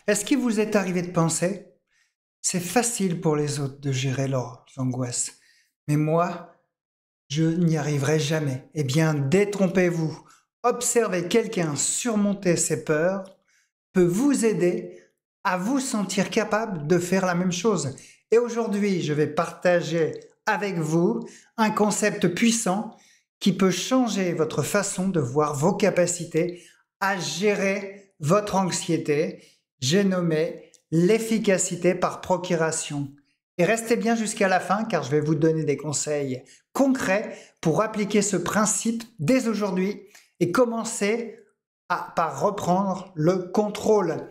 Est-ce qu'il vous est arrivé de penser? C'est facile pour les autres de gérer leurs angoisses, mais moi, je n'y arriverai jamais. Eh bien, détrompez-vous. Observer quelqu'un surmonter ses peurs peut vous aider à vous sentir capable de faire la même chose. Et aujourd'hui, je vais partager avec vous un concept puissant qui peut changer votre façon de voir vos capacités à gérer votre anxiété. J'ai nommé l'efficacité par procuration. Et restez bien jusqu'à la fin car je vais vous donner des conseils concrets pour appliquer ce principe dès aujourd'hui et commencer par reprendre le contrôle.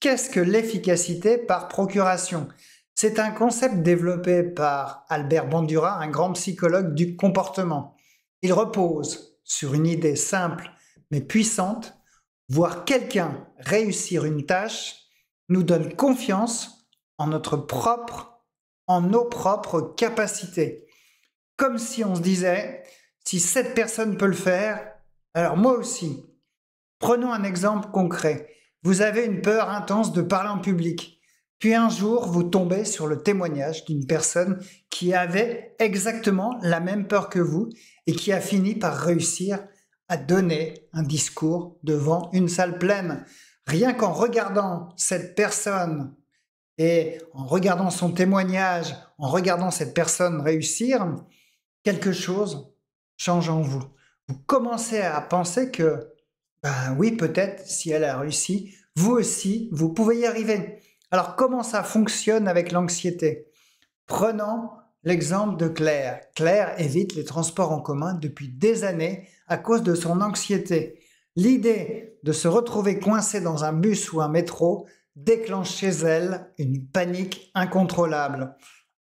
Qu'est-ce que l'efficacité par procuration? C'est un concept développé par Albert Bandura, un grand psychologue du comportement. Il repose sur une idée simple mais puissante. Voir quelqu'un réussir une tâche nous donne confiance en nos propres capacités. Comme si on se disait, si cette personne peut le faire, alors moi aussi. Prenons un exemple concret. Vous avez une peur intense de parler en public. Puis un jour, vous tombez sur le témoignage d'une personne qui avait exactement la même peur que vous et qui a fini par réussir à donner un discours devant une salle pleine. Rien qu'en regardant cette personne et en regardant son témoignage, en regardant cette personne réussir, quelque chose change en vous. Vous commencez à penser que, ben oui, peut-être, si elle a réussi, vous aussi, vous pouvez y arriver. Alors, comment ça fonctionne avec l'anxiété? Prenons l'exemple de Claire. Claire évite les transports en commun depuis des années à cause de son anxiété. L'idée de se retrouver coincée dans un bus ou un métro déclenche chez elle une panique incontrôlable.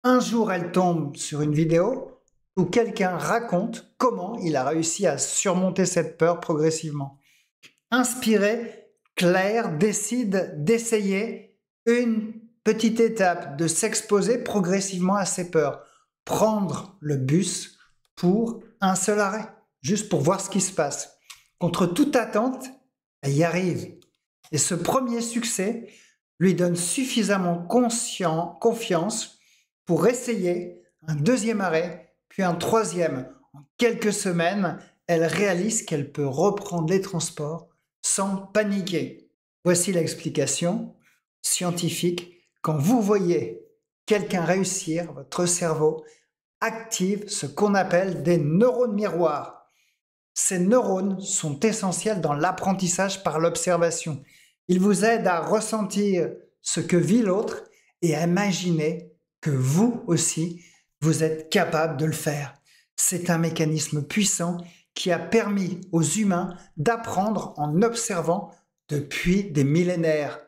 Un jour, elle tombe sur une vidéo où quelqu'un raconte comment il a réussi à surmonter cette peur progressivement. Inspirée, Claire décide d'essayer une petite étape, de s'exposer progressivement à ses peurs. Prendre le bus pour un seul arrêt, juste pour voir ce qui se passe. Contre toute attente, elle y arrive. Et ce premier succès lui donne suffisamment confiance pour essayer un deuxième arrêt, puis un troisième. En quelques semaines, elle réalise qu'elle peut reprendre les transports sans paniquer. Voici l'explication scientifique. Quand vous voyez quelqu'un réussir, votre cerveau active ce qu'on appelle des neurones miroirs. Ces neurones sont essentiels dans l'apprentissage par l'observation. Ils vous aident à ressentir ce que vit l'autre et à imaginer que vous aussi, vous êtes capable de le faire. C'est un mécanisme puissant qui a permis aux humains d'apprendre en observant depuis des millénaires.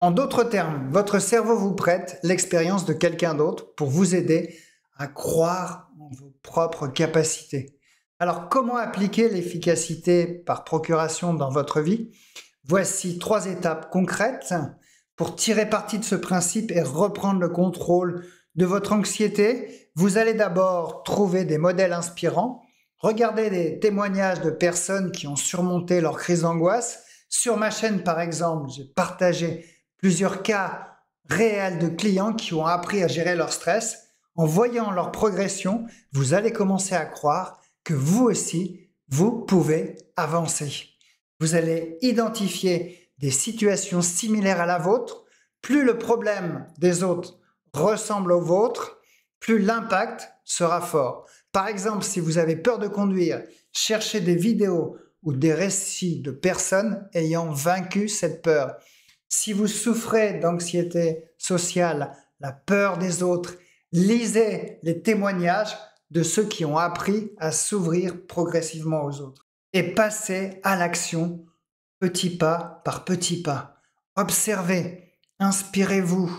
En d'autres termes, votre cerveau vous prête l'expérience de quelqu'un d'autre pour vous aider à croire en vos propres capacités. Alors, comment appliquer l'efficacité par procuration dans votre vie? Voici 3 étapes concrètes pour tirer parti de ce principe et reprendre le contrôle de votre anxiété. Vous allez d'abord trouver des modèles inspirants. Regardez des témoignages de personnes qui ont surmonté leur crise d'angoisse. Sur ma chaîne, par exemple, j'ai partagé plusieurs cas réels de clients qui ont appris à gérer leur stress. En voyant leur progression, vous allez commencer à croire que vous aussi, vous pouvez avancer. Vous allez identifier des situations similaires à la vôtre. Plus le problème des autres ressemble au vôtre, plus l'impact sera fort. Par exemple, si vous avez peur de conduire, cherchez des vidéos ou des récits de personnes ayant vaincu cette peur. Si vous souffrez d'anxiété sociale, la peur des autres, lisez les témoignages de ceux qui ont appris à s'ouvrir progressivement aux autres. Et passez à l'action, petit pas par petit pas. Observez, inspirez-vous,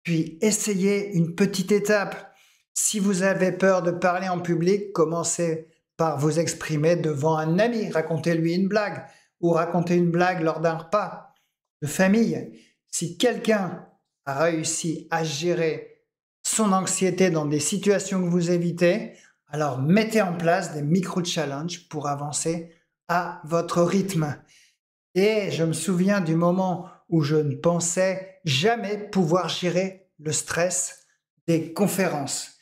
puis essayez une petite étape. Si vous avez peur de parler en public, commencez par vous exprimer devant un ami, racontez-lui une blague ou racontez une blague lors d'un repas de famille. Si quelqu'un a réussi à gérer son anxiété dans des situations que vous évitez, alors mettez en place des micro-challenges pour avancer à votre rythme. Et je me souviens du moment où je ne pensais jamais pouvoir gérer le stress des conférences.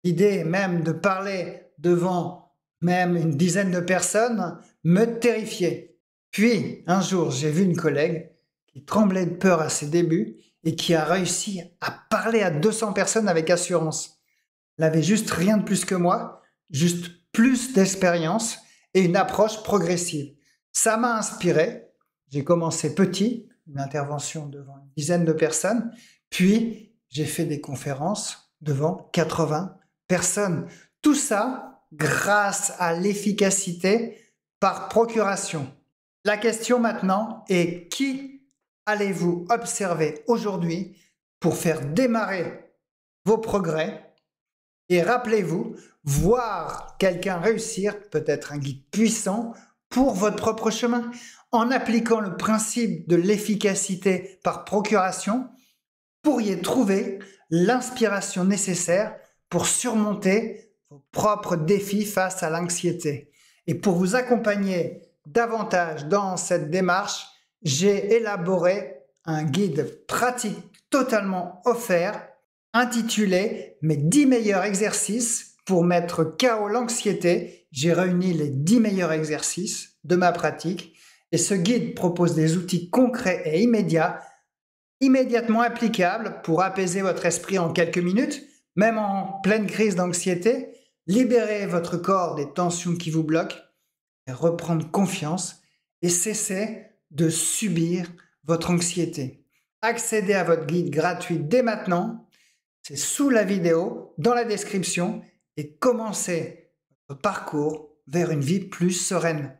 L'idée même de parler devant même une dizaine de personnes me terrifiait. Puis, un jour, j'ai vu une collègue qui tremblait de peur à ses débuts et qui a réussi à parler à 200 personnes avec assurance. Elle avait juste rien de plus que moi, juste plus d'expérience et une approche progressive. Ça m'a inspiré. J'ai commencé petit, une intervention devant une dizaine de personnes, puis j'ai fait des conférences devant 80 personnes. Tout ça grâce à l'efficacité par procuration. La question maintenant est qui allez-vous observer aujourd'hui pour faire démarrer vos progrès? Et rappelez-vous, voir quelqu'un réussir peut être un guide puissant pour votre propre chemin. En appliquant le principe de l'efficacité par procuration, vous pourriez trouver l'inspiration nécessaire pour surmonter vos propres défis face à l'anxiété. Et pour vous accompagner davantage dans cette démarche, j'ai élaboré un guide pratique totalement offert intitulé « Mes 10 meilleurs exercices pour mettre KO l'anxiété ». J'ai réuni les 10 meilleurs exercices de ma pratique et ce guide propose des outils concrets et immédiatement applicables pour apaiser votre esprit en quelques minutes, même en pleine crise d'anxiété, libérer votre corps des tensions qui vous bloquent, et reprendre confiance et cesser de subir votre anxiété. Accédez à votre guide gratuit dès maintenant. C'est sous la vidéo, dans la description, et commencez votre parcours vers une vie plus sereine.